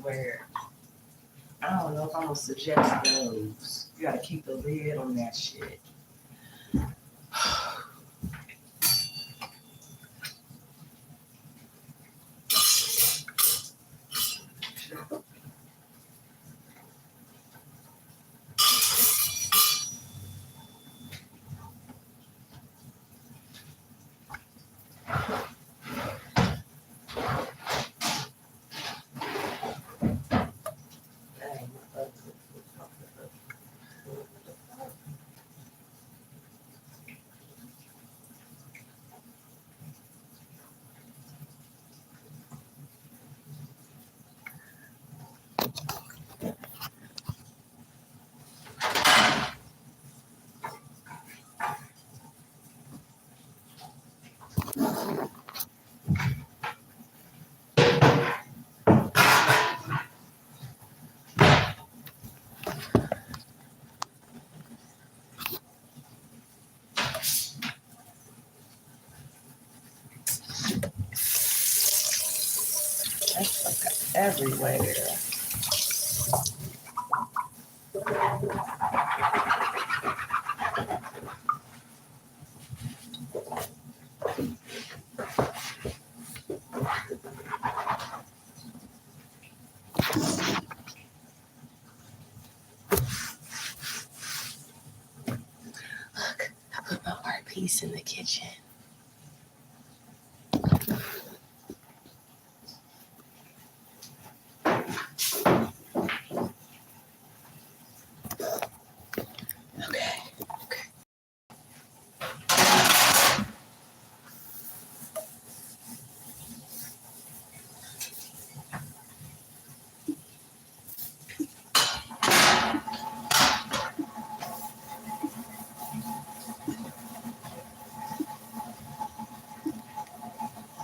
everywhere. I don't know if I'm gonna suggest those. You gotta keep the lid on that shit. Dang, my ugly. That's fucking everywhere. Look, I put my art piece in the kitchen. Okay.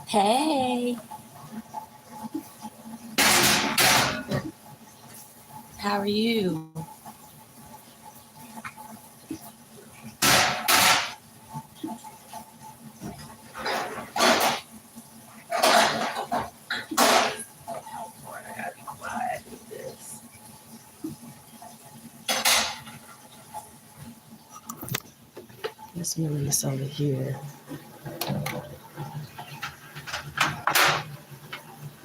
Hey, how are you? Lord, I gotta be quiet with this. Let's move this over here.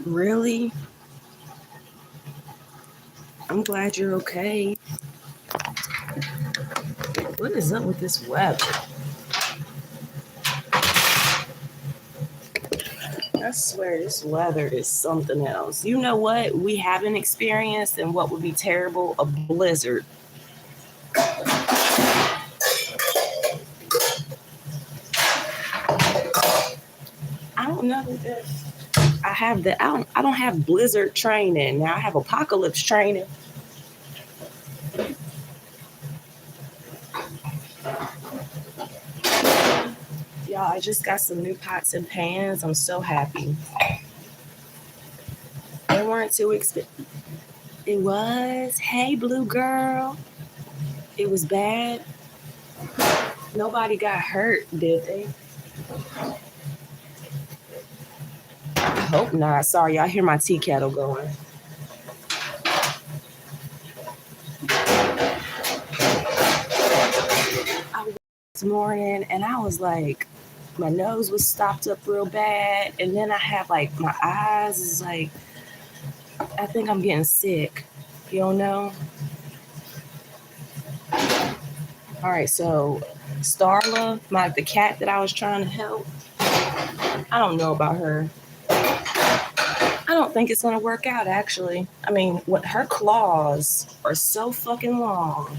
Really? I'm glad you're okay. What is up with this weather? I swear this weather is something else. You know what we haven't experienced and what would be terrible? A blizzard. I don't know if I don't have blizzard training. Now I have apocalypse training. Y'all, I just got some new pots and pans. I'm so happy. They weren't too expensive. It was. Hey, blue girl. It was bad. Nobody got hurt, did they? I hope not. Sorry, y'all hear my tea kettle going. I woke up this morning and I was like, my nose was stopped up real bad. And then I have like my eyes is like, I think I'm getting sick. You don't know? All right, so Starla, the cat that I was trying to help, I don't know about her. I don't think it's gonna work out actually. I mean, what her claws are so fucking long.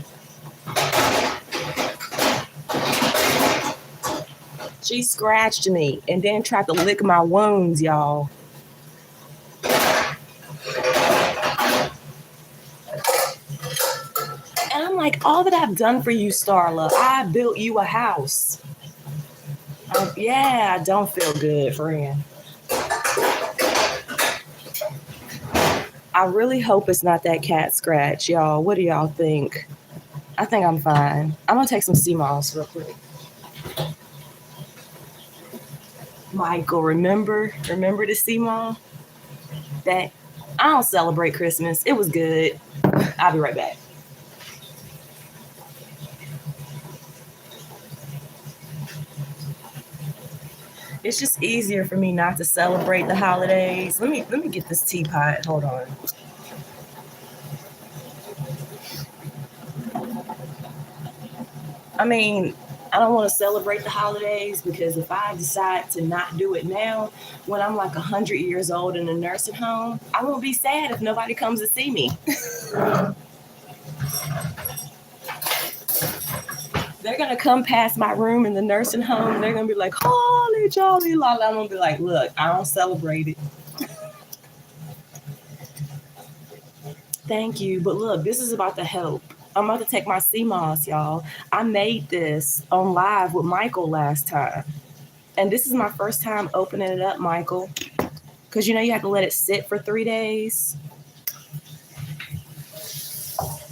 She scratched me and then tried to lick my wounds, y'all. And I'm like, all that I've done for you, Starla, I built you a house. Yeah, I don't feel good, friend. I really hope it's not that cat scratch, y'all. What do y'all think? I think I'm fine. I'm gonna take some sea moss real quick. Michael, remember the sea moss? That I don't celebrate Christmas. It was good. I'll be right back. It's just easier for me not to celebrate the holidays. Let me get this teapot. Hold on. I mean, I don't want to celebrate the holidays because if I decide to not do it now, when I'm like 100 years old in a nursing home, I won't be sad if nobody comes to see me. They're gonna come past my room in the nursing home. And they're gonna be like, "Holy jolly la la!" I'm gonna be like, "Look, I don't celebrate it." Thank you, but look, this is about to help. I'm about to take my CMOS, y'all. I made this on live with Michael last time, and this is my first time opening it up, Michael. Because you know you have to let it sit for 3 days.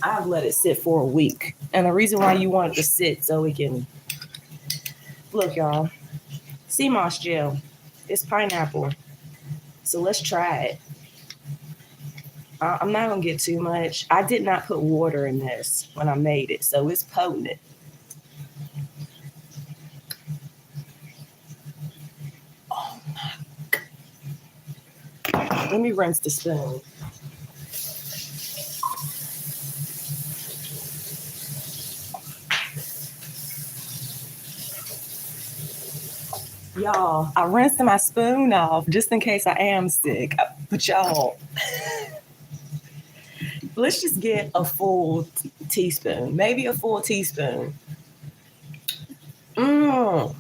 I've let it sit for a week, and the reason why you want it to sit so we can look, y'all. CMOS gel. It's pineapple. So let's try it. I'm not gonna get too much. I did not put water in this when I made it, so it's potent. Oh, let me rinse the spoon. Y'all, I rinsed my spoon off just in case I am sick. But y'all, let's just get a full teaspoon, maybe a full teaspoon. Mm.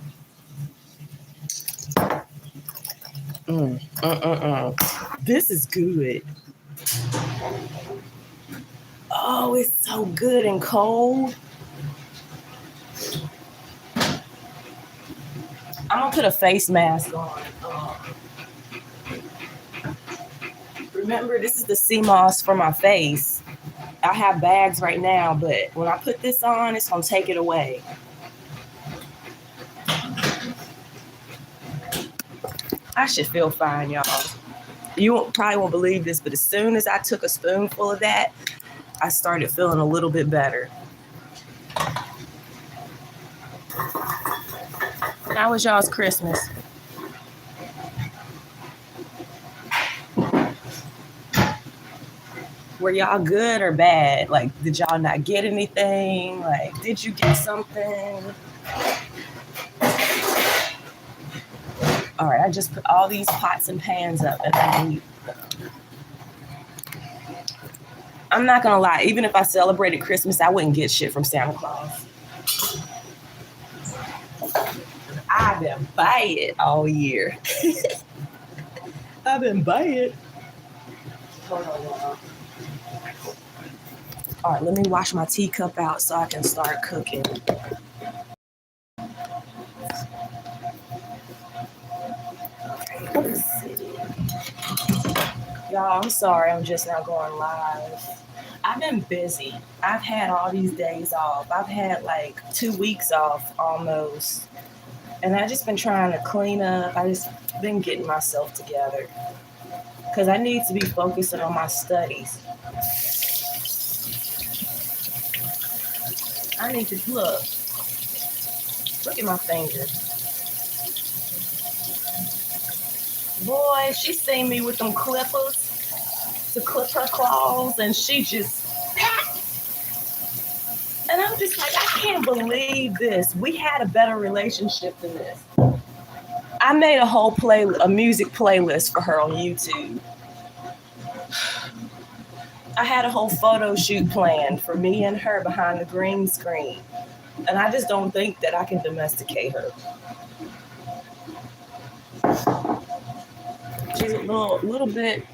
This is good. Oh, it's so good and cold. I'm gonna put a face mask on. Remember, this is the CMOS for my face. I have bags right now, but when I put this on, it's gonna take it away. I should feel fine, y'all. You probably won't believe this, but as soon as I took a spoonful of that, I started feeling a little bit better. How was y'all's Christmas? Were y'all good or bad? Like, did y'all not get anything? Like, did you get something? All right, I just put all these pots and pans up and I need them. I'm not gonna lie, even if I celebrated Christmas, I wouldn't get shit from Santa Claus. I've been buying it all year. I've been buying it. Hold on, y'all. All right, let me wash my teacup out so I can start cooking. Y'all, I'm sorry, I'm just now going live. I've been busy. I've had all these days off. I've had like 2 weeks off almost. And I've just been trying to clean up. I just been getting myself together. Because I need to be focusing on my studies. I need to look. Look at my fingers. Boy, she seen me with them clippers to clip her claws, and she just, and I'm just like, I can't believe this. We had a better relationship than this. I made a music playlist for her on YouTube. I had a whole photo shoot planned for me and her behind the green screen, and I just don't think that I can domesticate her. She's a little bit,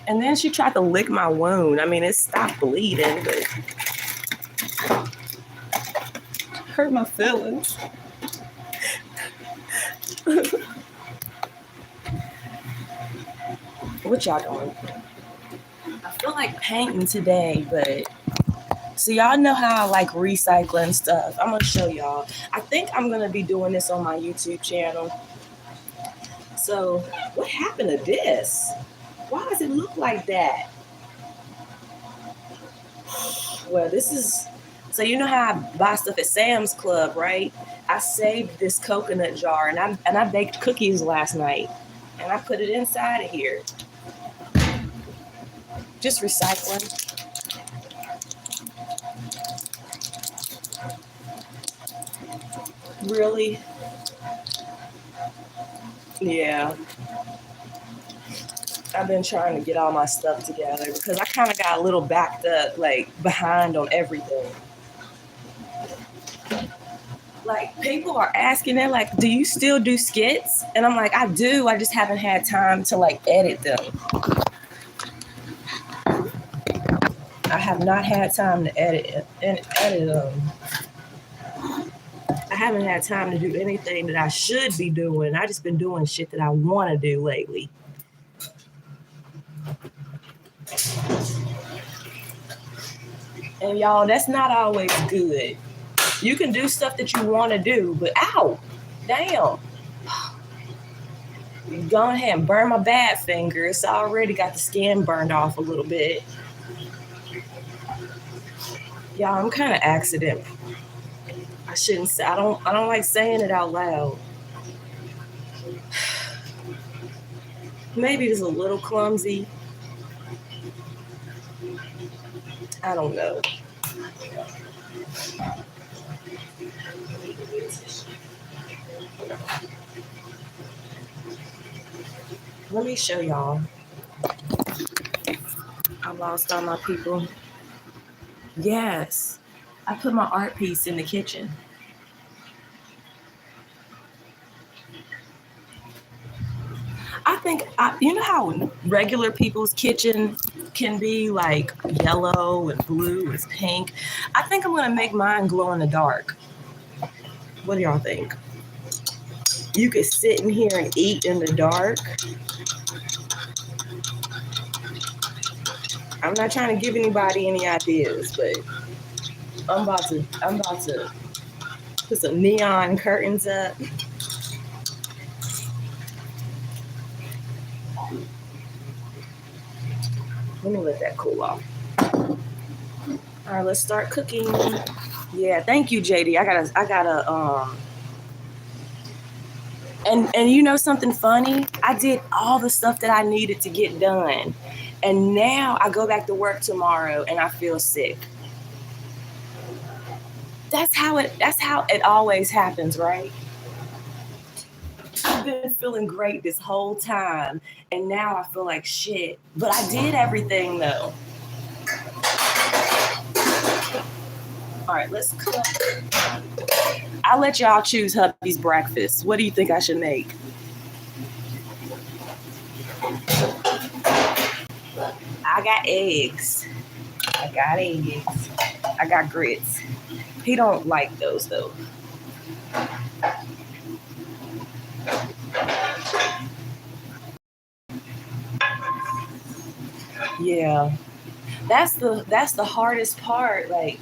and then she tried to lick my wound. I mean, it stopped bleeding, but hurt my feelings. What y'all doing? I feel like painting today, but so y'all know how I like recycling stuff. I'm gonna show y'all. I think I'm gonna be doing this on my YouTube channel. So what happened to this? Why does it look like that? Well, this is so you know how I buy stuff at Sam's Club, right? I saved this coconut jar and I baked cookies last night and I put it inside of here. Just recycling. Really? Yeah. I've been trying to get all my stuff together because I kind of got a little backed up, like behind on everything. Like people are asking, they're like, "Do you still do skits?" And I'm like, "I do. I just haven't had time to like edit them. I have not had time to edit them. I haven't had time to do anything that I should be doing. I just been doing shit that I want to do lately." And y'all, that's not always good. You can do stuff that you want to do, but ow, damn. Go ahead and burn my bad finger. It's already got the skin burned off a little bit. Y'all, I'm kind of accident. I shouldn't say. I don't like saying it out loud. Maybe it's a little clumsy. I don't know. Let me show y'all. I lost all my people. Yes. I put my art piece in the kitchen. I think, you know how regular people's kitchen can be like yellow and blue and pink? I think I'm going to make mine glow in the dark. What do y'all think? You could sit in here and eat in the dark. I'm not trying to give anybody any ideas, but I'm about to put some neon curtains up. Let me let that cool off. All right, let's start cooking. Yeah, thank you, JD. I gotta and you know something funny? I did all the stuff that I needed to get done. And now I go back to work tomorrow and I feel sick. That's how it always happens, right? I've been feeling great this whole time and now I feel like shit. But I did everything though. All right, let's cook. I'll let y'all choose hubby's breakfast. What do you think I should make? I got eggs. I got grits. He don't like those though. Yeah. That's the hardest part. Like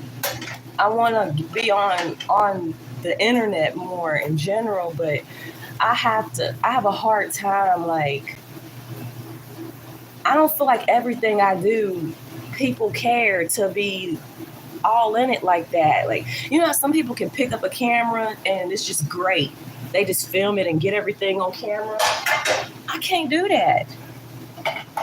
I want to be on the internet more in general, but I have a hard time like I don't feel like everything I do people care to be all in it like that. Like, you know how some people can pick up a camera and it's just great. They just film it and get everything on camera. I can't do that.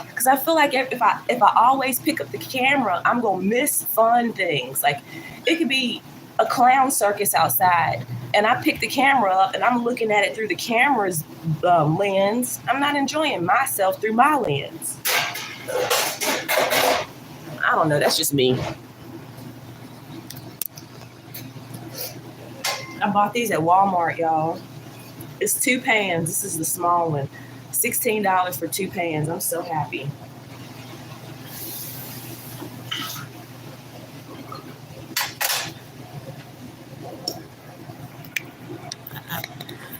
Because I feel like if I always pick up the camera, I'm gonna miss fun things. Like it could be a clown circus outside, and I pick the camera up and I'm looking at it through the camera's lens. I'm not enjoying myself through my lens. I don't know. That's just me. I bought these at Walmart, y'all. It's 2 pans. This is the small one. $16 for 2 pans. I'm so happy.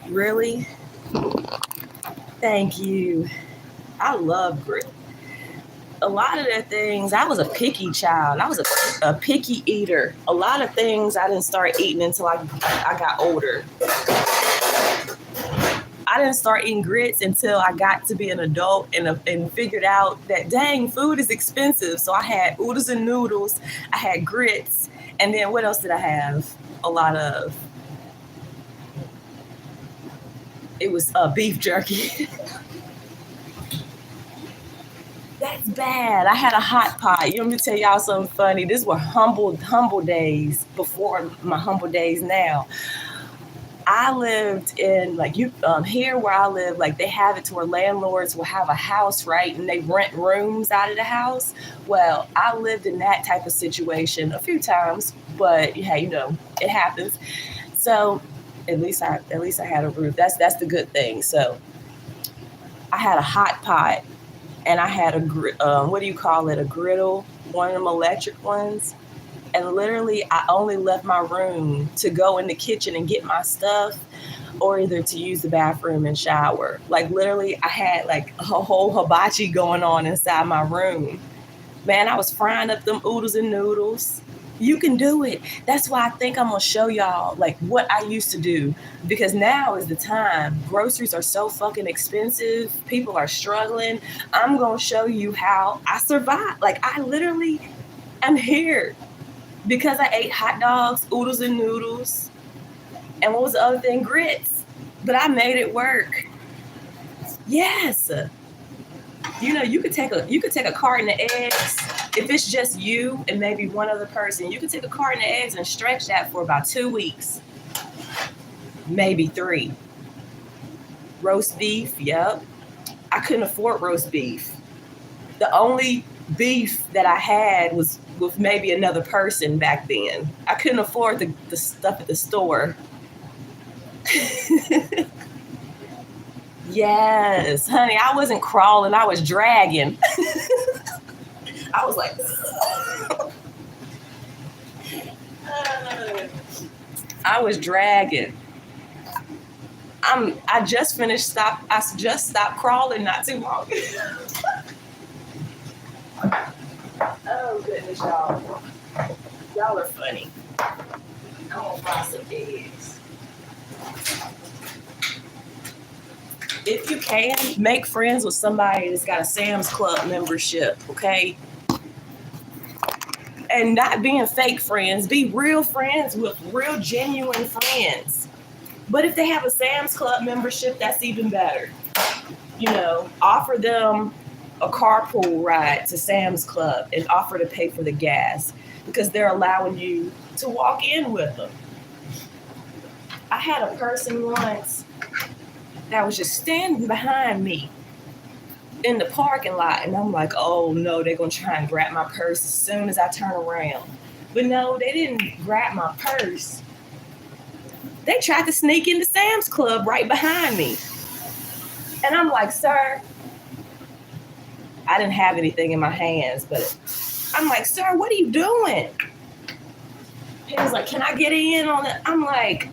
Really? Thank you. I love grit. A lot of the things, I was a picky child. I was a picky eater. A lot of things I didn't start eating until I got older. I I didn't start eating grits until I got to be an adult and figured out that dang, food is expensive. So I had oodles and noodles, I had grits, and then what else did I have? A lot of. It was beef jerky. That's bad. I had a hot pot. You want me to tell y'all something funny? These were humble days before my humble days now. I lived in like here where I live, like they have it to where landlords will have a house, right? And they rent rooms out of the house. Well, I lived in that type of situation a few times, but yeah, it happens. So at least I had a roof. That's the good thing. So I had a hot pot and I had what do you call it? A griddle, one of them electric ones. And literally, I only left my room to go in the kitchen and get my stuff, or either to use the bathroom and shower. Like literally, I had like a whole hibachi going on inside my room. Man, I was frying up them oodles and noodles. You can do it. That's why I think I'm gonna show y'all like what I used to do, because now is the time. Groceries are so fucking expensive. People are struggling. I'm gonna show you how I survived. Like I literally am here because I ate hot dogs, oodles and noodles, and what was the other thing? Grits. But I made it work. Yes. You could take a carton of eggs. If it's just you and maybe one other person, you could take a carton of eggs and stretch that for about 2 weeks, maybe 3. Roast beef, yep. I couldn't afford roast beef. The only beef that I had was with maybe another person back then. I couldn't afford the stuff at the store. Yes, honey, I wasn't crawling, I was dragging. I was like, I was dragging. I just stopped crawling not too long. Oh goodness, y'all. Y'all are funny. I'm gonna fry some eggs. If you can, make friends with somebody that's got a Sam's Club membership, okay? And not being fake friends, be real friends with real genuine friends. But if they have a Sam's Club membership, that's even better. Offer them a carpool ride to Sam's Club and offer to pay for the gas because they're allowing you to walk in with them. I had a person once that was just standing behind me in the parking lot, and I'm like, oh no, they're gonna try and grab my purse as soon as I turn around. But no, they didn't grab my purse. They tried to sneak into Sam's Club right behind me. And I'm like, sir, I didn't have anything in my hands, but I'm like, sir, what are you doing? He was like, can I get in on it? I'm like,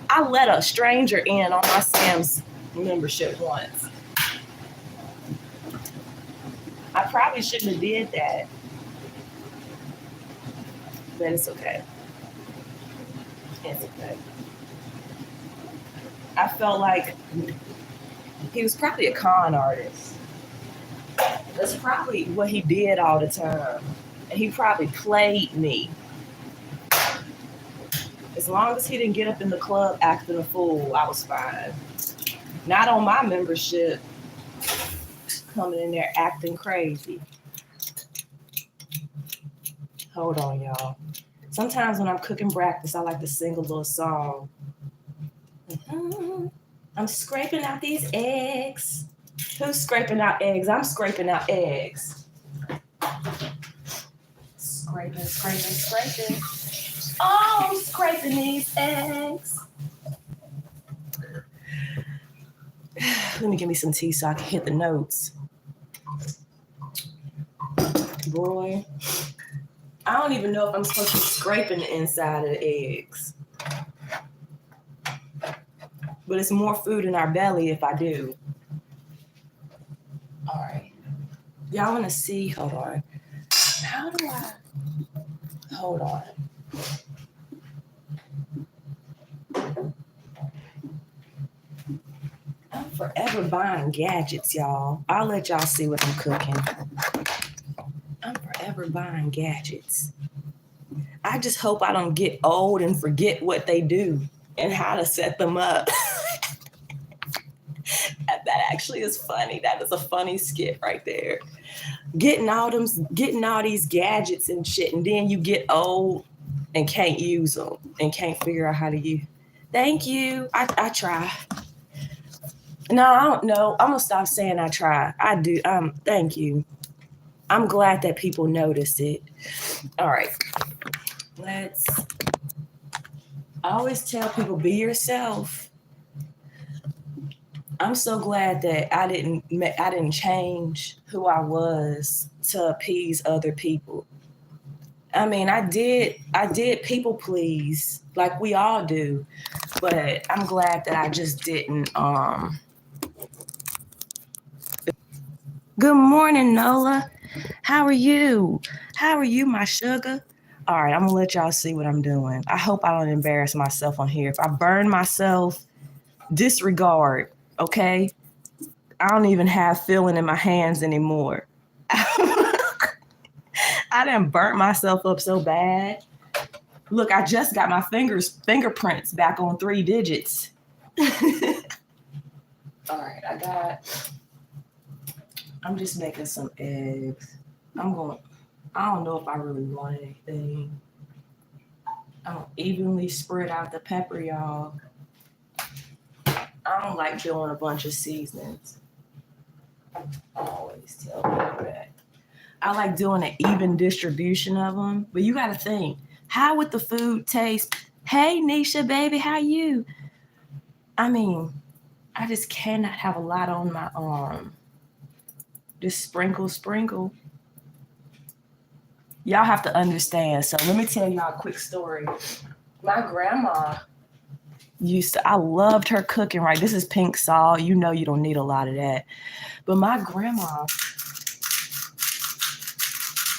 I let a stranger in on my Sam's membership once. I probably shouldn't have did that, but it's okay. It's okay. I felt like he was probably a con artist. That's probably what he did all the time. And he probably played me. As long as he didn't get up in the club acting a fool, I was fine. Not on my membership, coming in there acting crazy. Hold on, y'all. Sometimes when I'm cooking breakfast, I like to sing a little song. I'm scraping out these eggs. Who's scraping out eggs? I'm scraping out eggs. Scraping. Oh, I'm scraping these eggs. Let me give me some tea so I can hit the notes. Boy, I don't even know if I'm supposed to be scraping the inside of the eggs. But it's more food in our belly if I do. All right. Y'all want to see? Hold on. How do I? Hold on. I'm forever buying gadgets, y'all. I'll let y'all see what I'm cooking. I'm forever buying gadgets. I just hope I don't get old and forget what they do and how to set them up. That actually is funny. That is a funny skit right there. Getting all these gadgets and shit, and then you get old and can't use them and can't figure out how to use. Thank you. I try. No, I don't know. I'm gonna stop saying I try. I do. Thank you. I'm glad that people notice it. All right. I always tell people, be yourself. I'm so glad that I didn't change who I was to appease other people. I mean, I did people please like we all do, but I'm glad that I just didn't. Good morning, Nola. How are you? How are you, my sugar? All right, I'm gonna let y'all see what I'm doing. I hope I don't embarrass myself on here. If I burn myself, disregard, okay? I don't even have feeling in my hands anymore. I done burnt myself up so bad. Look, I just got my fingerprints back on 3 digits. All right, I'm just making some eggs. I don't know if I really want anything. I don't evenly spread out the pepper, y'all. I don't like doing a bunch of seasonings. I always tell people that. I like doing an even distribution of them, but you got to think, how would the food taste? Hey, Nisha, baby, how you? I mean, I just cannot have a lot on my arm. Just sprinkle. Y'all have to understand. So let me tell y'all a quick story. My grandma I loved her cooking, right? This is pink salt. You know you don't need a lot of that. But my grandma,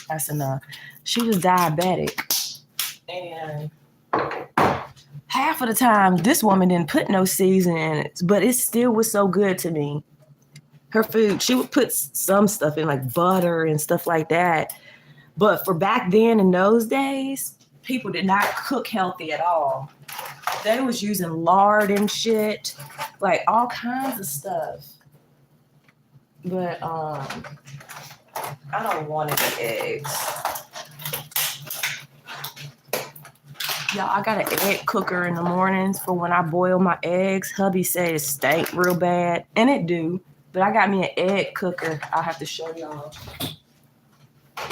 that's enough. She was diabetic. And half of the time, this woman didn't put no seasoning in it, but it still was so good to me. Her food, she would put some stuff in like butter and stuff like that. But for back then in those days, people did not cook healthy at all. They was using lard and shit, like all kinds of stuff. But I don't want any eggs. Y'all, I got an egg cooker in the mornings for when I boil my eggs. Hubby said it stank real bad, and it do. But I got me an egg cooker. I'll have to show y'all. All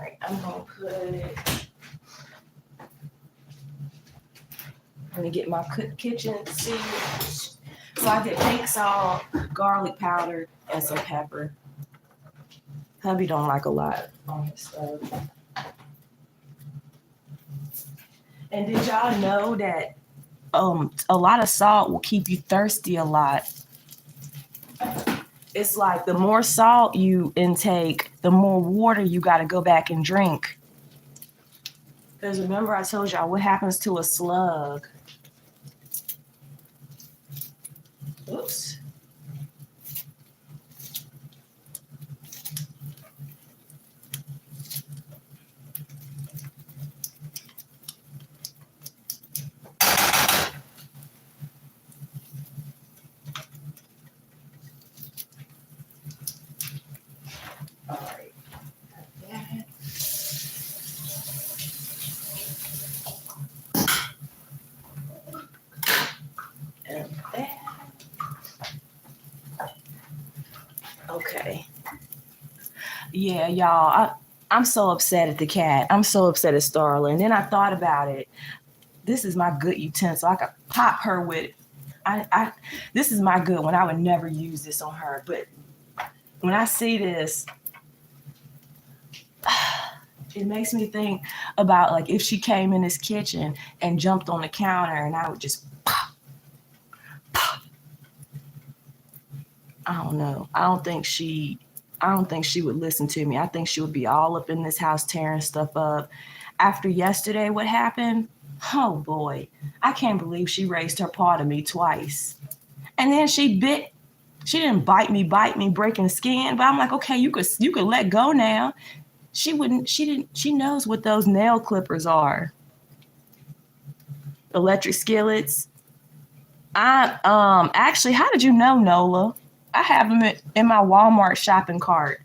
right, I'm gonna put it. I'm gonna get my kitchen seasonings. So I did pink salt, garlic powder, and some pepper. Hubby don't like a lot on his stuff. And did y'all know that a lot of salt will keep you thirsty a lot? It's like the more salt you intake, the more water you got to go back and drink. Because remember I told y'all what happens to a slug. Oops. All right. That. And that. Okay. Yeah, y'all. I'm so upset at the cat. I'm so upset at Starla. And then I thought about it. This is my good utensil. I could pop her with. This is my good one. I would never use this on her. But when I see this, it makes me think about like if she came in this kitchen and jumped on the counter and I would just pop. I don't know. I don't think she would listen to me. I think she would be all up in this house tearing stuff up. After yesterday, what happened? Oh boy, I can't believe she raised her paw to me twice. And then she didn't bite me, breaking skin, but I'm like, okay, you could let go now. She knows what those nail clippers are. Electric skillets. I actually, how did you know, Nola? I have them in my Walmart shopping cart.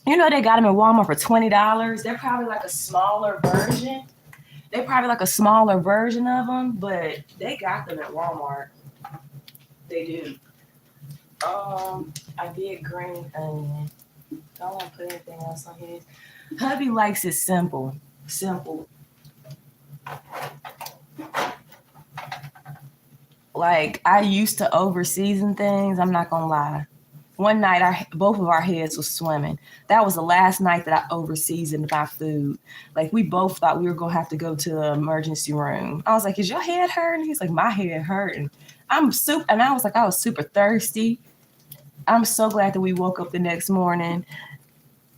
You know they got them in Walmart for $20. They're probably like a smaller version. They're probably like a smaller version of them, but they got them at Walmart. They do. I did green onion. Don't want to put anything else on here. Hubby likes it simple. Simple. Like, I used to over season things. I'm not gonna lie. One night, both of our heads was swimming. That was the last night that I over seasoned my food. Like, we both thought we were gonna have to go to the emergency room. I was like, "Is your head hurting?" He's like, "My head hurting." I was super thirsty. I'm so glad that we woke up the next morning.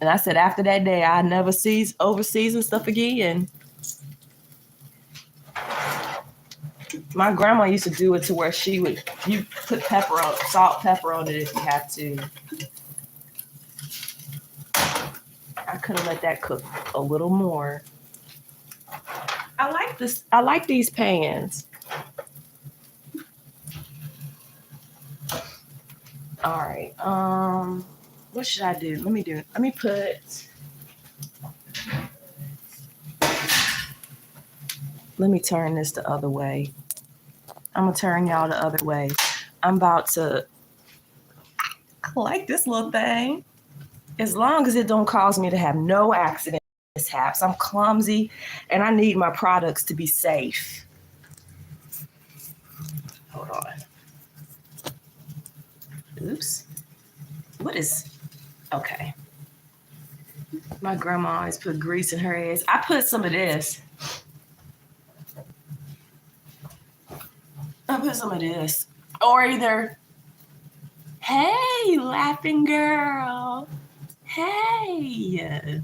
And I said, after that day, I never over season stuff again. My grandma used to do it to where you put salt, pepper on it if you have to. I could have let that cook a little more. I like this. I like these pans. All right. What should I do? Let me put. Let me turn this the other way. I'm gonna turn y'all the other way. I'm about to. I like this little thing. As long as it don't cause me to have no accident mishaps. I'm clumsy and I need my products to be safe. Hold on. Oops. Okay. My grandma always put grease in her eggs. I put some of this. Or either, hey, laughing girl. Hey.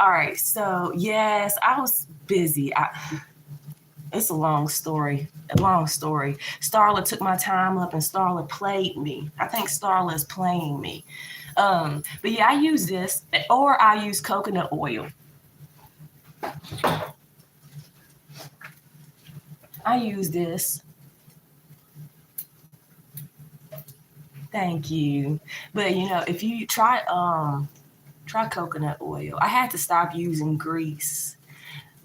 All right. So, yes, I was busy. It's a long story. Starla took my time up and Starla played me. I think Starla is playing me. But yeah, I use this, or I use coconut oil. I use this. Thank you. But if you try coconut oil. I had to stop using grease.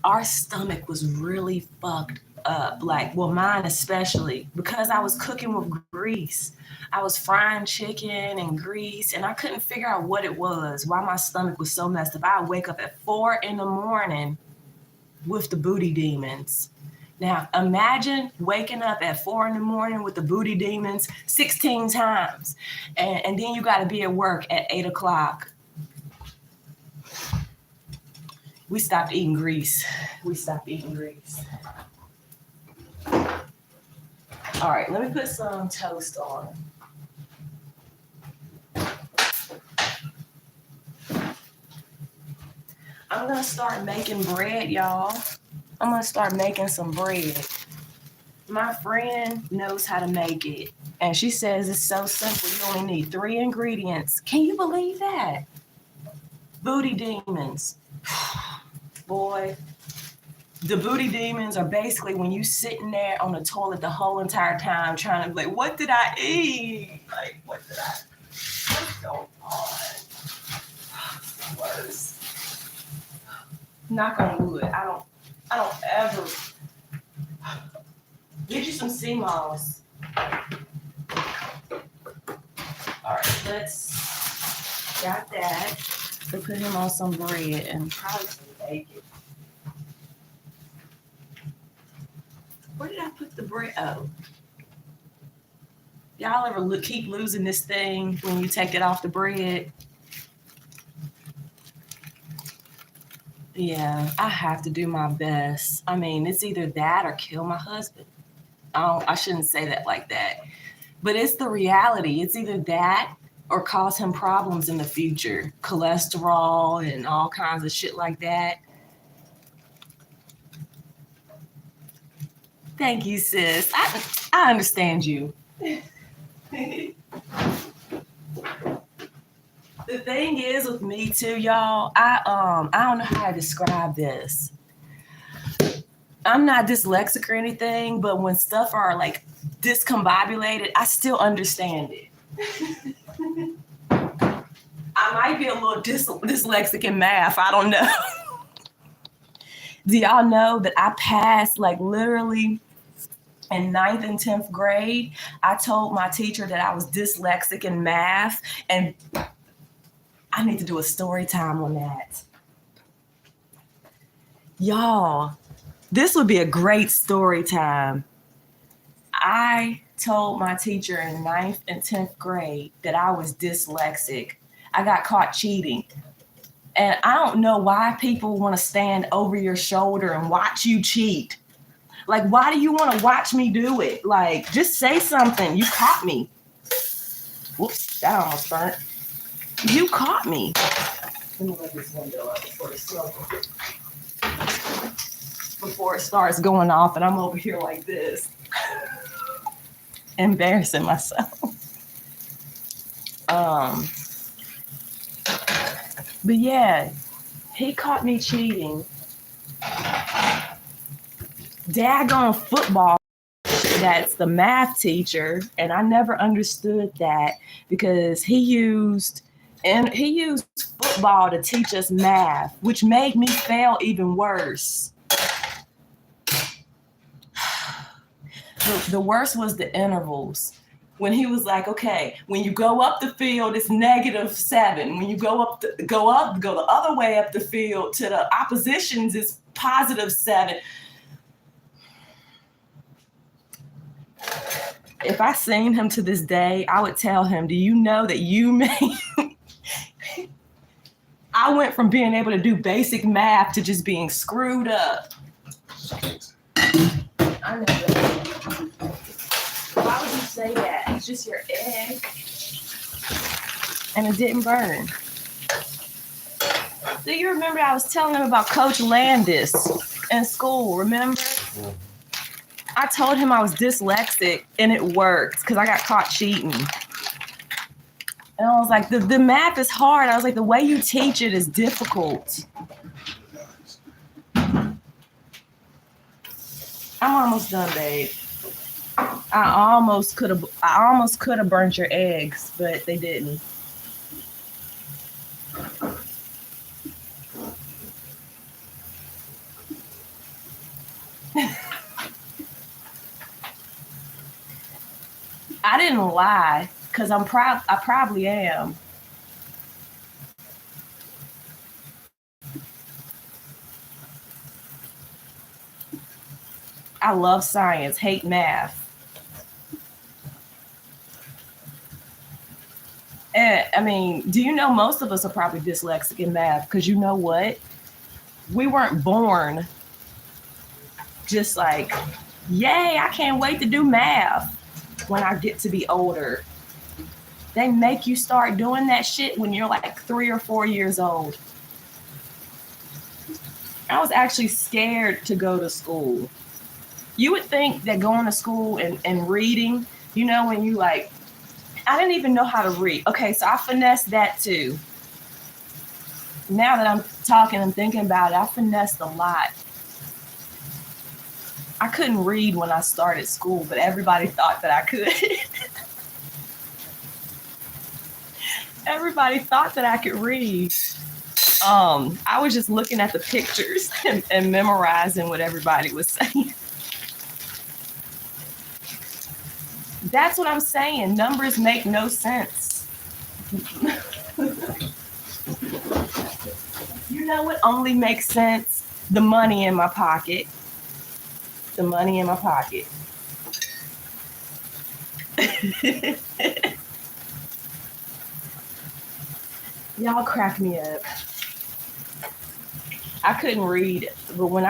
Our stomach was really fucked up. Mine especially, because I was cooking with grease. I was frying chicken and grease, and I couldn't figure out what it was, why my stomach was so messed up. I would wake up at 4 a.m. with the booty demons. Now, imagine waking up at 4 a.m. with the booty demons 16 times. And then you got to be at work at 8 o'clock. We stopped eating grease. All right, let me put some toast on. I'm going to start making bread, y'all. I'm going to start making some bread. My friend knows how to make it. And she says it's so simple. You only need 3 ingredients. Can you believe that? Booty demons. Boy, the booty demons are basically when you sitting there on the toilet the whole entire time trying to be like, what did I eat? What's going on? Worse. Knock on wood. I don't ever. Get you some sea moss. All right, got that. To put him on some bread and probably some bacon. Where did I put the bread? Oh. Y'all ever keep losing this thing when you take it off the bread? Yeah, I have to do my best. I mean, it's either that or kill my husband. I shouldn't say that like that. But it's the reality. It's either that or cause him problems in the future. Cholesterol and all kinds of shit like that. Thank you, sis. I understand you. The thing is with me too, y'all, I don't know how to describe this. I'm not dyslexic or anything, but when stuff are like discombobulated, I still understand it. I might be a little dyslexic in math. I don't know. Do y'all know that I passed like literally in 9th and 10th grade? I told my teacher that I was dyslexic in math, and I need to do a story time on that. Y'all, this would be a great story time. I told my teacher in 9th and 10th grade that I was dyslexic. I got caught cheating. And I don't know why people want to stand over your shoulder and watch you cheat. Like, why do you want to watch me do it? Like, just say something. You caught me. Whoops, that almost burnt. You caught me. Let me let this window up before it starts going off and I'm over here like this. Embarrassing myself. But yeah, he caught me cheating. Daggone football. That's the math teacher, and I never understood that because he used football to teach us math, which made me fail even worse. The worst was the intervals. When he was like, okay, when you go up the field, it's -7. When you go the other way up the field to the oppositions, it's +7. If I seen him to this day, I would tell him, do you know that you made... I went from being able to do basic math to just being screwed up. I know. Why would you say that? It's just your egg. And it didn't burn. Do you remember I was telling him about Coach Landis in school, remember? Yeah. I told him I was dyslexic and it worked because I got caught cheating. And I was like, the math is hard. I was like, the way you teach it is difficult. I'm almost done, babe. I almost could have burnt your eggs, but they didn't. I didn't lie because I probably am. I love science, hate math. And I mean, do you know most of us are probably dyslexic in math? Because you know what? We weren't born just like, yay, I can't wait to do math when I get to be older. They make you start doing that shit when you're like 3 or 4 years old. I was actually scared to go to school. You would think that going to school and reading, you know, when you like, I didn't even know how to read. Okay, so I finessed that too. Now that I'm talking and thinking about it, I finessed a lot. I couldn't read when I started school, but everybody thought that I could. Everybody thought that I could read. I was just looking at the pictures and memorizing what everybody was saying. That's what I'm saying. Numbers make no sense. You know what only makes sense? The money in my pocket. The money in my pocket. Y'all crack me up. I couldn't read, but when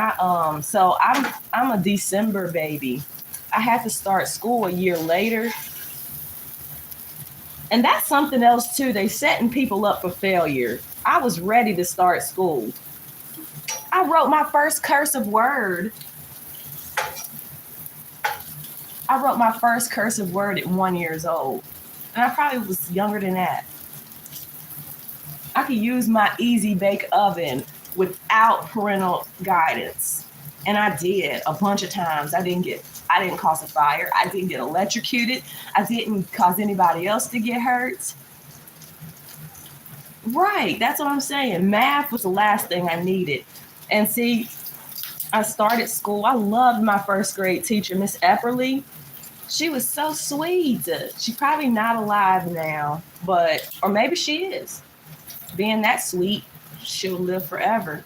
so I'm a December baby. I had to start school a year later. And that's something else too. They setting people up for failure. I was ready to start school. I wrote my first cursive word I wrote my first cursive word at 1 year old. And I probably was younger than that. I could use my Easy Bake Oven without parental guidance. And I did a bunch of times. I didn't cause a fire. I didn't get electrocuted. I didn't cause anybody else to get hurt. Right. That's what I'm saying. Math was the last thing I needed. And see, I started school. I loved my first grade teacher, Miss Epperly. She was so sweet. She's probably not alive now, or maybe she is. Being that sweet, she'll live forever.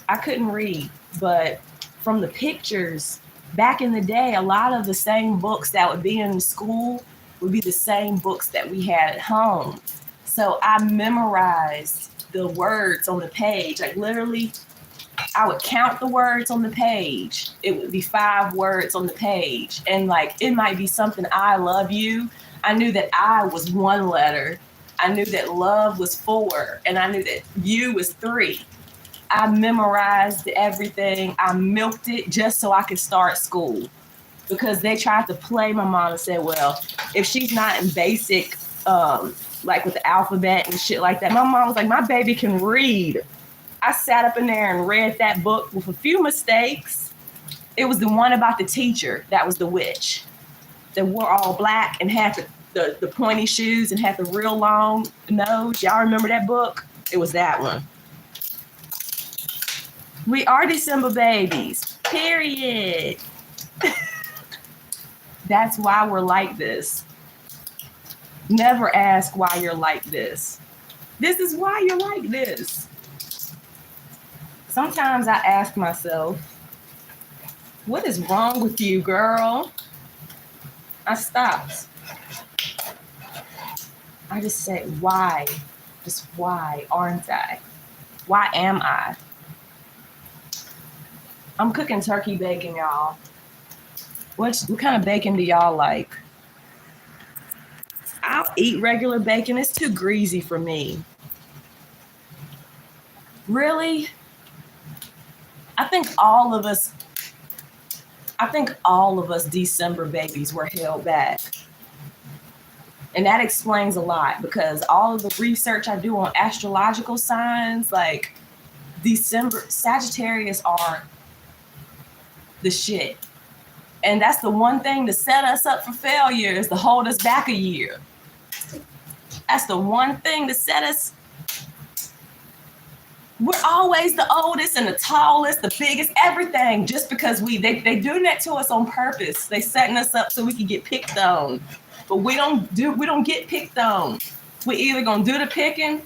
I couldn't read, but from the pictures, back in the day, a lot of the same books that would be in school would be the same books that we had at home. So I memorized the words on the page. Like literally, I would count the words on the page. It would be 5 words on the page. And like, it might be something, I love you. I knew that I was 1 letter. I knew that love was 4. And I knew that you was 3. I memorized everything. I milked it just so I could start school. Because they tried to play my mom and said, well, if she's not in basic, like with the alphabet and shit like that, my mom was like, my baby can read. I sat up in there and read that book with a few mistakes. It was the one about the teacher that was the witch. That wore all black and had the pointy shoes and had the real long nose. Y'all remember that book? It was that one. We are December babies. Period. That's why we're like this. Never ask why you're like this. This is why you're like this. Sometimes I ask myself, what is wrong with you, girl? I stopped. I just say, why? Just why aren't I? Why am I? I'm cooking turkey bacon, y'all. What kind of bacon do y'all like? I'll eat regular bacon. It's too greasy for me. Really? I think all of us December babies were held back. And that explains a lot because all of the research I do on astrological signs, like December, Sagittarius are the shit. And that's the one thing to set us up for failure is to hold us back a year. That's the one thing to set us. We're always the oldest and the tallest, the biggest, everything, just because they do that to us on purpose. They setting us up so we can get picked on. But we don't get picked on. We either gonna do the picking.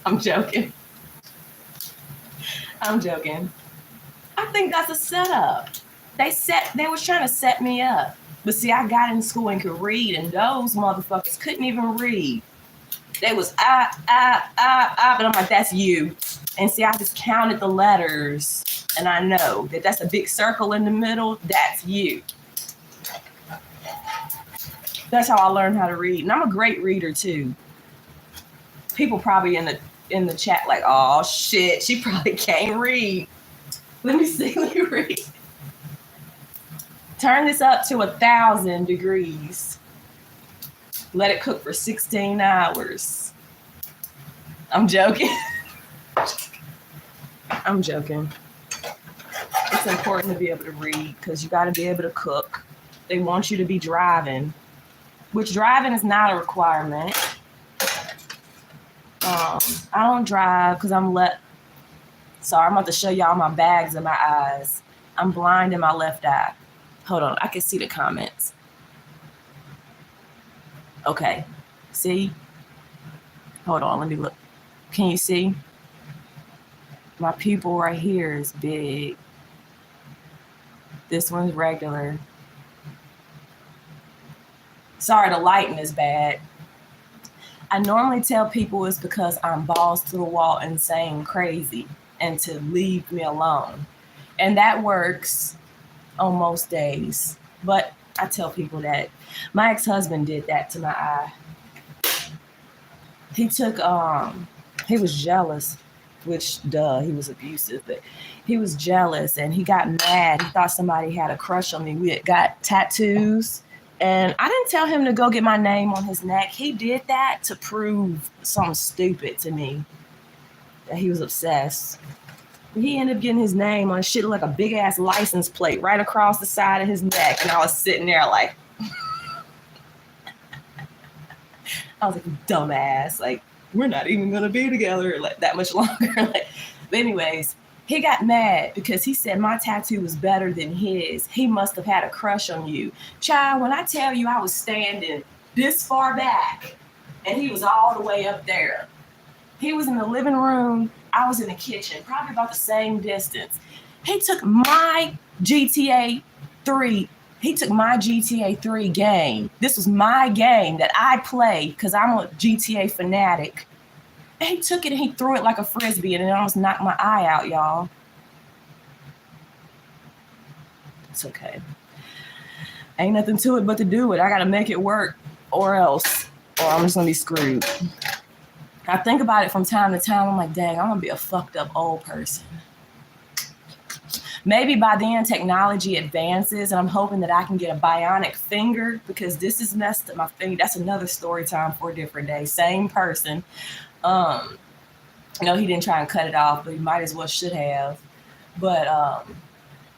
I'm joking. I think that's a setup. They was trying to set me up. But see, I got in school and could read, and those motherfuckers couldn't even read. They was but I'm like, that's you. And see, I just counted the letters, and I know that that's a big circle in the middle. That's you. That's how I learned how to read, and I'm a great reader too. People probably in the chat like, oh shit, she probably can't read. Let me see. Let me read. Turn this up to 1,000 degrees. Let it cook for 16 hours. I'm joking. I'm joking. It's important to be able to read because you got to be able to cook. They want you to be driving, which driving is not a requirement. I don't drive because sorry, I'm about to show y'all my bags in my eyes. I'm blind in my left eye. Hold on, I can see the comments. Okay, see? Hold on, let me look. Can you see? My pupil right here is big. This one's regular. Sorry, the lighting is bad. I normally tell people it's because I'm balls to the wall insane crazy and to leave me alone. And that works on most days. But I tell people that my ex-husband did that to my eye. He was jealous. which, duh, he was abusive, but he was jealous and he got mad. He thought somebody had a crush on me. We had got tattoos, and I didn't tell him to go get my name on his neck. He did that to prove something stupid to me, that he was obsessed. He ended up getting his name on shit like a big ass license plate right across the side of his neck, and I was sitting there like, I was like, dumbass, like, we're not even gonna be together like that much longer. Like, but anyways, he got mad because he said my tattoo was better than his. He must have had a crush on you. Child, when I tell you I was standing this far back and he was all the way up there. He was in the living room, I was in the kitchen, probably about the same distance. He took my GTA 3 He took my GTA 3 game. This was my game that I played because I'm a GTA fanatic. And he took it and he threw it like a frisbee and it almost knocked my eye out, y'all. It's okay. Ain't nothing to it but to do it. I got to make it work or else, or I'm just going to be screwed. I think about it from time to time. I'm like, dang, I'm going to be a fucked up old person. Maybe by then technology advances and I'm hoping that I can get a bionic finger because this is messed up my finger. That's another story time for a different day. Same person. He didn't try and cut it off, but he might as well should have. But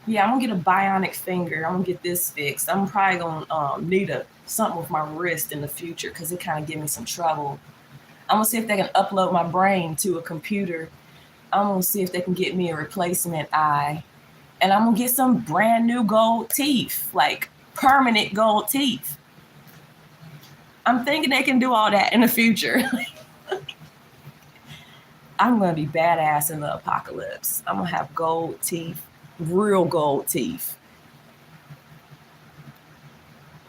yeah, I'm gonna get a bionic finger. I'm gonna get this fixed. I'm probably gonna need something with my wrist in the future because it kind of give me some trouble. I'm gonna see if they can upload my brain to a computer. I'm gonna see if they can get me a replacement eye. And I'm gonna get some brand new gold teeth, like permanent gold teeth. I'm thinking they can do all that in the future. I'm gonna be badass in the apocalypse. I'm gonna have gold teeth, real gold teeth.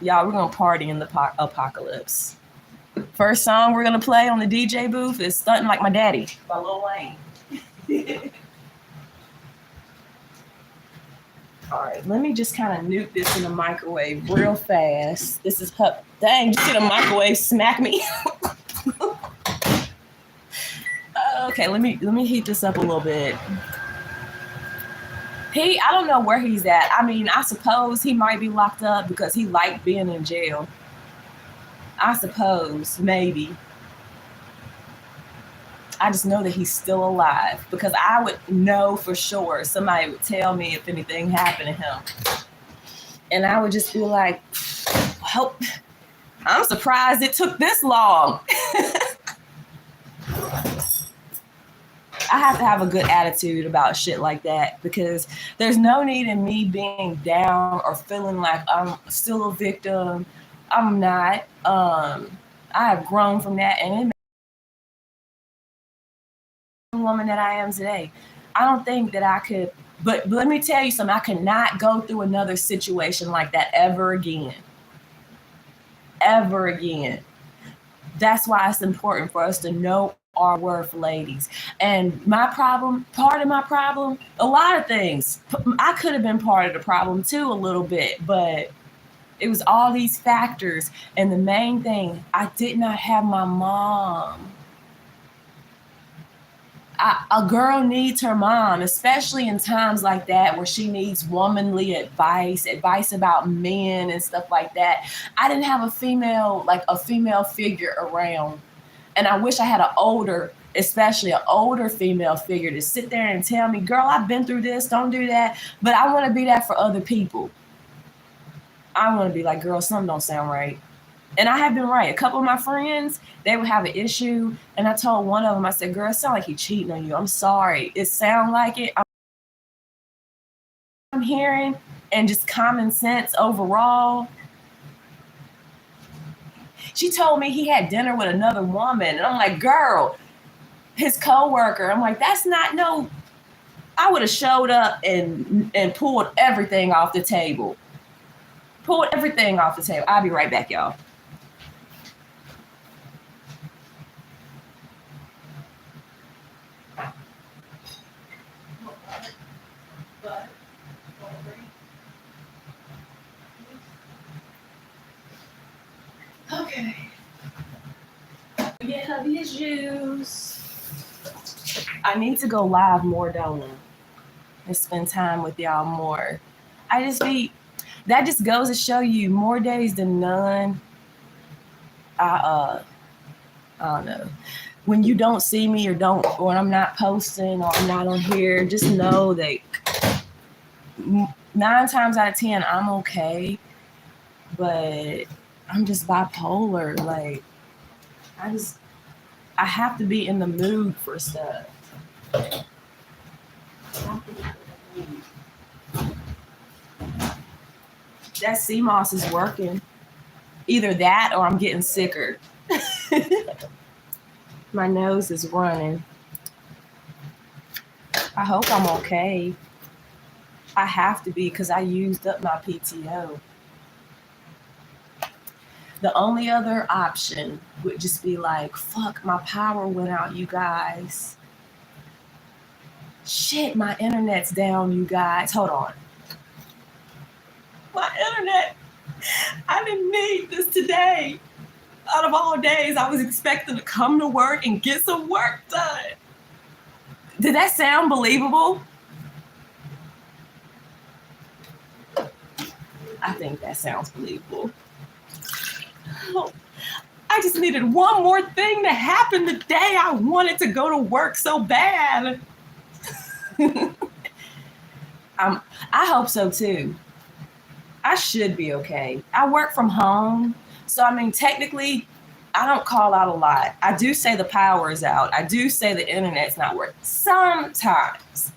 Y'all, we're gonna party in the apocalypse. First song we're gonna play on the DJ booth is Stuntin' Like My Daddy by Lil Wayne. All right, let me just kind of nuke this in the microwave real fast. This is dang, you see the microwave smack me? Okay, let me heat this up a little bit. I don't know where he's at. I mean, I suppose he might be locked up because he liked being in jail. I suppose, maybe. I just know that he's still alive because I would know for sure. Somebody would tell me if anything happened to him. And I would just be like, I'm surprised it took this long. I have to have a good attitude about shit like that because there's no need in me being down or feeling like I'm still a victim. I'm not. I have grown from that and it made the woman that I am today. I don't think that I could, but let me tell you something. I cannot go through another situation like that ever again. Ever again. That's why it's important for us to know our worth, ladies. And part of my problem, a lot of things. I could have been part of the problem too a little bit, but it was all these factors. And the main thing, I did not have my mom. A girl needs her mom, especially in times like that where she needs womanly advice about men and stuff like that. I didn't have a female figure around. And I wish I had especially an older female figure to sit there and tell me, girl, I've been through this, don't do that. But I want to be that for other people. I want to be like, girl, something don't sound right. And I have been right. A couple of my friends, they would have an issue. And I told one of them, I said, girl, it sounds like he's cheating on you. I'm sorry. It sounds like it. I'm hearing and just common sense overall. She told me he had dinner with another woman. And I'm like, girl, his coworker. I'm like, that's not no. I would have showed up and pulled everything off the table. I'll be right back, y'all. Okay. Get hubby his juice. I need to go live more, don't I? And spend time with y'all more. That just goes to show you more days than none. I don't know. When you don't see me or when I'm not posting or I'm not on here, just know that 9 times out of 10 I'm okay, but I'm just bipolar. Like I have to be in the mood for stuff. That CMOS is working. Either that or I'm getting sicker. My nose is running. I hope I'm okay. I have to be because I used up my PTO. The only other option would just be like, fuck, my power went out, you guys. Shit, my internet's down, you guys. Hold on. My internet, I didn't need this today. Out of all days, I was expecting to come to work and get some work done. Did that sound believable? I think that sounds believable. Oh, I just needed one more thing to happen today. I wanted to go to work so bad. I hope so too. I should be okay. I work from home. So, I mean, technically, I don't call out a lot. I do say the power is out. I do say the internet's not working. Sometimes.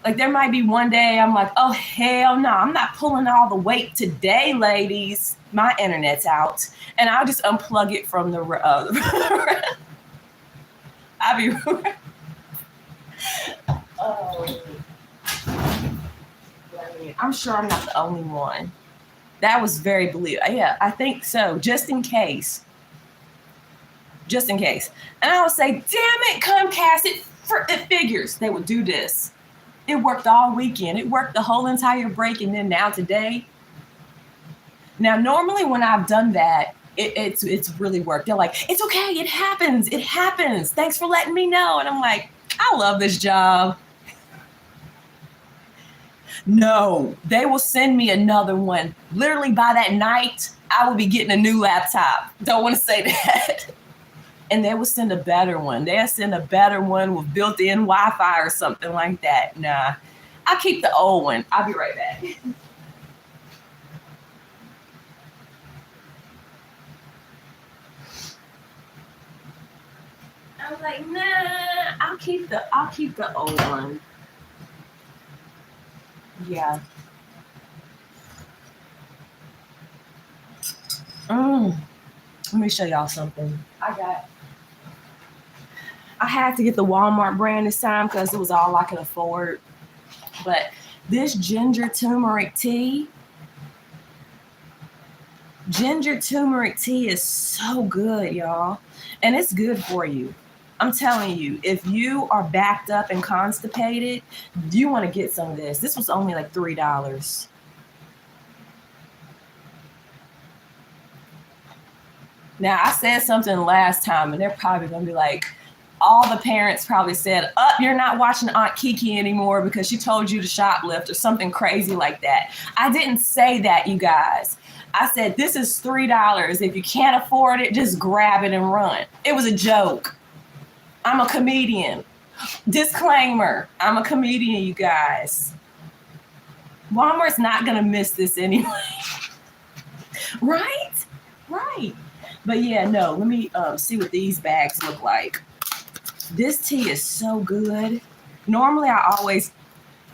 Like there might be one day I'm like, oh, hell no, I'm not pulling all the weight today, ladies. My internet's out. And I'll just unplug it from the... I'll be... I'm sure I'm not the only one. That was very believable. Yeah, I think so. Just in case. And I would say, damn it, Comcast, it figures they would do this. It worked all weekend. It worked the whole entire break. And then now today. Now, normally when I've done that, it's really worked. They're like, it's okay. It happens. Thanks for letting me know. And I'm like, I love this job. No, they will send me another one. Literally by that night, I will be getting a new laptop. Don't want to say that. And they will send a better one. They'll send a better one with built-in Wi-Fi or something like that. Nah, I'll keep the old one. I'll be right back. I was like, nah, I'll keep the old one. Yeah. Let me show y'all something. I had to get the Walmart brand this time because it was all I could afford. But this ginger turmeric tea is so good, y'all. And it's good for you. I'm telling you, if you are backed up and constipated, you want to get some of this. This was only like $3. Now, I said something last time, and they're probably going to be like, all the parents probably said, you're not watching Aunt Kiki anymore because she told you to shoplift or something crazy like that. I didn't say that, you guys. I said, this is $3. If you can't afford it, just grab it and run. It was a joke. I'm a comedian. Disclaimer, I'm a comedian, you guys. Walmart's not going to miss this anyway. Right? But yeah, no, let me see what these bags look like. This tea is so good. Normally I always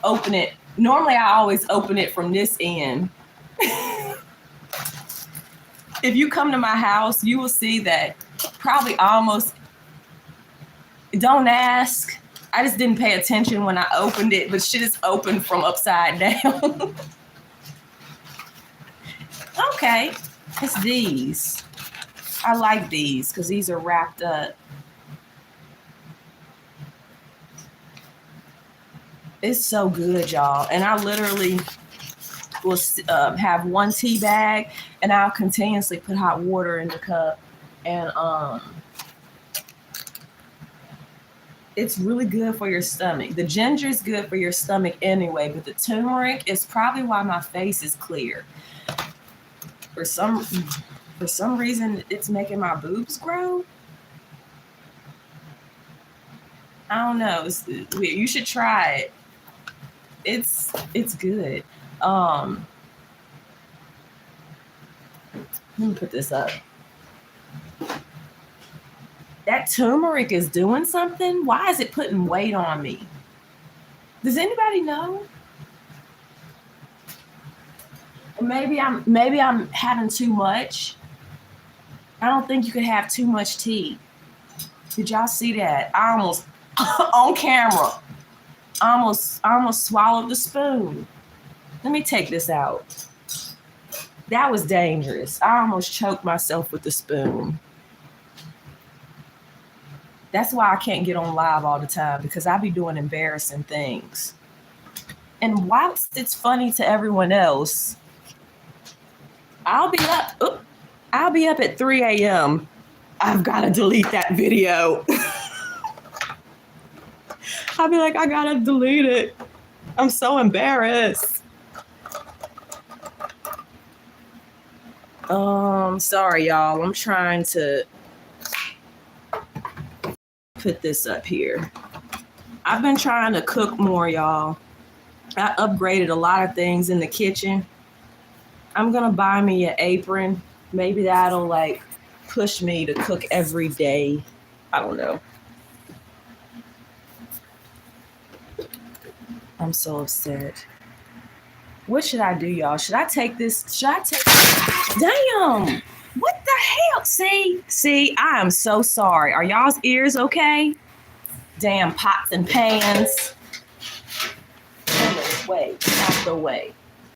open it from this end. If you come to my house, you will see that probably almost, don't ask. I just didn't pay attention when I opened it, but shit is open from upside down. Okay, it's these. I like these because these are wrapped up. It's so good, y'all. And I literally will have one tea bag, and I'll continuously put hot water in the cup. And It's really good for your stomach. The ginger is good for your stomach anyway, but the turmeric is probably why my face is clear. For some reason, it's making my boobs grow. I don't know. You should try it. It's good. Let me put this up. That turmeric is doing something. Why is it putting weight on me? Does anybody know? Or maybe I'm having too much. I don't think you could have too much tea. Did y'all see that? I almost on camera. I almost swallowed the spoon. Let me take this out. That was dangerous. I almost choked myself with the spoon. That's why I can't get on live all the time, because I be doing embarrassing things. And whilst it's funny to everyone else, I'll be up at 3 a.m. I've got to delete that video. I'll be like, I got to delete it. I'm so embarrassed. Sorry, y'all. I'm trying to put this up here. I've been trying to cook more, y'all. I upgraded a lot of things in the kitchen. I'm gonna buy me an apron. Maybe that'll like push me to cook every day. I don't know. I'm so upset. What should I do, y'all? Should I take this? Damn! What the hell? See, I am so sorry. Are y'all's ears okay? Damn pots and pans. Wait, out the way.